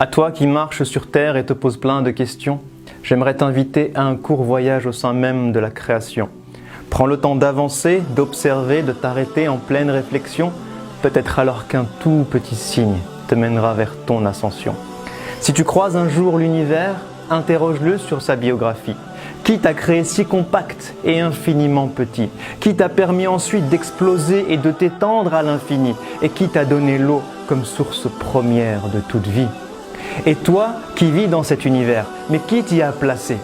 À toi qui marches sur terre et te poses plein de questions, j'aimerais t'inviter à un court voyage au sein même de la création. Prends le temps d'avancer, d'observer, de t'arrêter en pleine réflexion, peut-être alors qu'un tout petit signe te mènera vers ton ascension. Si tu croises un jour l'univers, interroge-le sur sa biographie. Qui t'a créé si compact et infiniment petit? Qui t'a permis ensuite d'exploser et de t'étendre à l'infini? Et qui t'a donné l'eau comme source première de toute vie? Et toi qui vis dans cet univers, mais qui t'y a placé?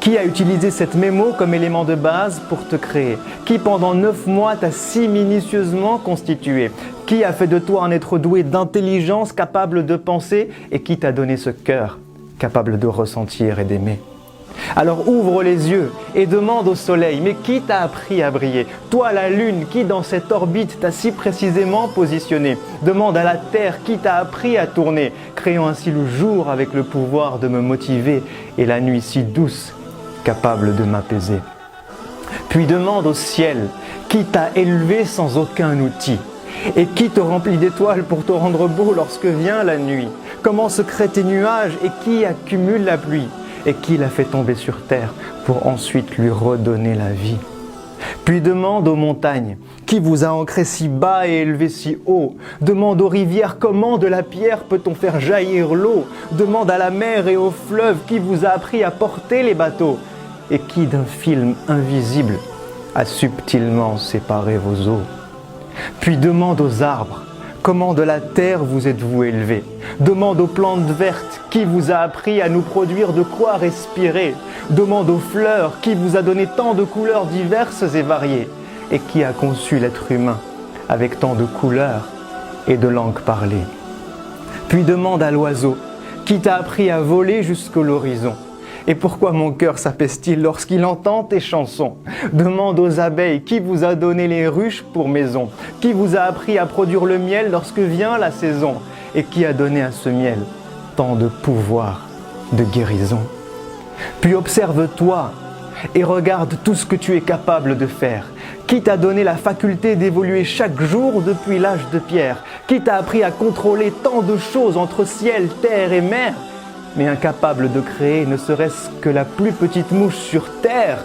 Qui a utilisé cette mémo comme élément de base pour te créer? Qui pendant 9 mois t'a si minutieusement constitué? Qui a fait de toi un être doué d'intelligence capable de penser et qui t'a donné ce cœur capable de ressentir et d'aimer? Alors ouvre les yeux et demande au soleil, mais qui t'a appris à briller? Toi la lune, qui dans cette orbite t'a si précisément positionné? Demande à la terre, qui t'a appris à tourner, créant ainsi le jour avec le pouvoir de me motiver et la nuit si douce, capable de m'apaiser. Puis demande au ciel, qui t'a élevé sans aucun outil? Et qui te remplit d'étoiles pour te rendre beau lorsque vient la nuit? Comment se créent tes nuages et qui accumule la pluie? Et qui l'a fait tomber sur terre pour ensuite lui redonner la vie? Puis demande aux montagnes, qui vous a ancré si bas et élevé si haut? Demande aux rivières, comment de la pierre peut-on faire jaillir l'eau? Demande à la mer et aux fleuves, qui vous a appris à porter les bateaux? Et qui d'un film invisible a subtilement séparé vos eaux? Puis demande aux arbres, comment de la terre vous êtes-vous élevé? Demande aux plantes vertes, qui vous a appris à nous produire de quoi respirer? Demande aux fleurs, qui vous a donné tant de couleurs diverses et variées? Et qui a conçu l'être humain avec tant de couleurs et de langues parlées? Puis demande à l'oiseau, qui t'a appris à voler jusqu'à l'horizon? Et pourquoi mon cœur s'apaise-t-il lorsqu'il entend tes chansons? Demande aux abeilles, qui vous a donné les ruches pour maison? Qui vous a appris à produire le miel lorsque vient la saison? Et qui a donné à ce miel tant de pouvoir, de guérison? Puis observe-toi et regarde tout ce que tu es capable de faire. Qui t'a donné la faculté d'évoluer chaque jour depuis l'âge de pierre? Qui t'a appris à contrôler tant de choses entre ciel, terre et mer? Mais incapable de créer ne serait-ce que la plus petite mouche sur terre,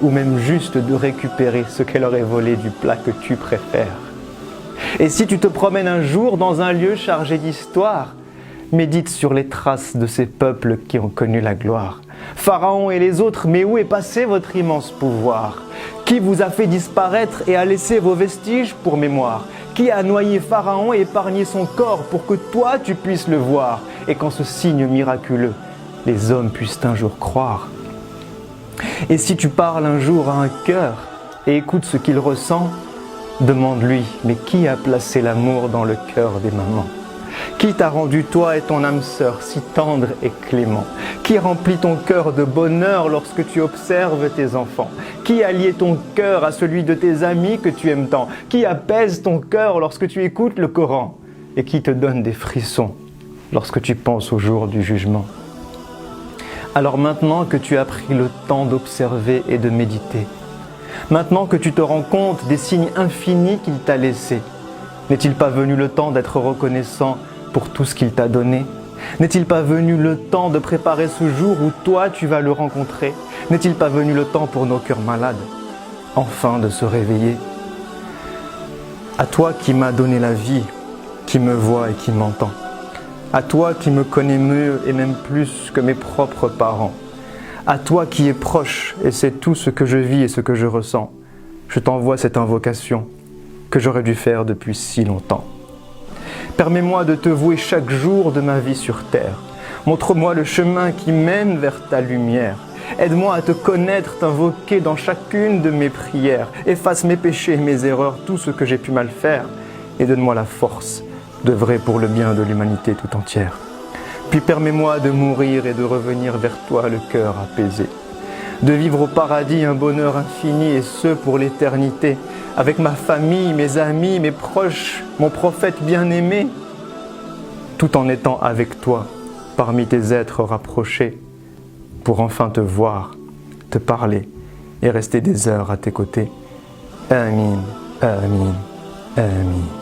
ou même juste de récupérer ce qu'elle aurait volé du plat que tu préfères. Et si tu te promènes un jour dans un lieu chargé d'histoire, médite sur les traces de ces peuples qui ont connu la gloire. Pharaon et les autres, mais où est passé votre immense pouvoir? Qui vous a fait disparaître et a laissé vos vestiges pour mémoire? Qui a noyé Pharaon et épargné son corps pour que toi tu puisses le voir? Et qu'en ce signe miraculeux, les hommes puissent un jour croire. Et si tu parles un jour à un cœur et écoutes ce qu'il ressent, demande-lui, mais qui a placé l'amour dans le cœur des mamans? Qui t'a rendu toi et ton âme sœur si tendre et clément? Qui remplit ton cœur de bonheur lorsque tu observes tes enfants? Qui a lié ton cœur à celui de tes amis que tu aimes tant? Qui apaise ton cœur lorsque tu écoutes le Coran? Et qui te donne des frissons lorsque tu penses au jour du jugement? Alors maintenant que tu as pris le temps d'observer et de méditer, maintenant que tu te rends compte des signes infinis qu'il t'a laissés, n'est-il pas venu le temps d'être reconnaissant pour tout ce qu'il t'a donné? N'est-il pas venu le temps de préparer ce jour où toi tu vas le rencontrer? N'est-il pas venu le temps pour nos cœurs malades, enfin de se réveiller? À toi qui m'as donné la vie, qui me voit et qui m'entend, à toi qui me connais mieux et même plus que mes propres parents, à toi qui es proche et sais tout ce que je vis et ce que je ressens, je t'envoie cette invocation que j'aurais dû faire depuis si longtemps. Permets-moi de te vouer chaque jour de ma vie sur terre. Montre-moi le chemin qui mène vers ta lumière. Aide-moi à te connaître, t'invoquer dans chacune de mes prières. Efface mes péchés et mes erreurs, tout ce que j'ai pu mal faire, et donne-moi la force d'œuvrer pour le bien de l'humanité tout entière. Puis permets-moi de mourir et de revenir vers toi le cœur apaisé. De vivre au paradis un bonheur infini et ce pour l'éternité, avec ma famille, mes amis, mes proches, mon prophète bien-aimé, tout en étant avec toi, parmi tes êtres rapprochés, pour enfin te voir, te parler et rester des heures à tes côtés. Amin, amin, amin.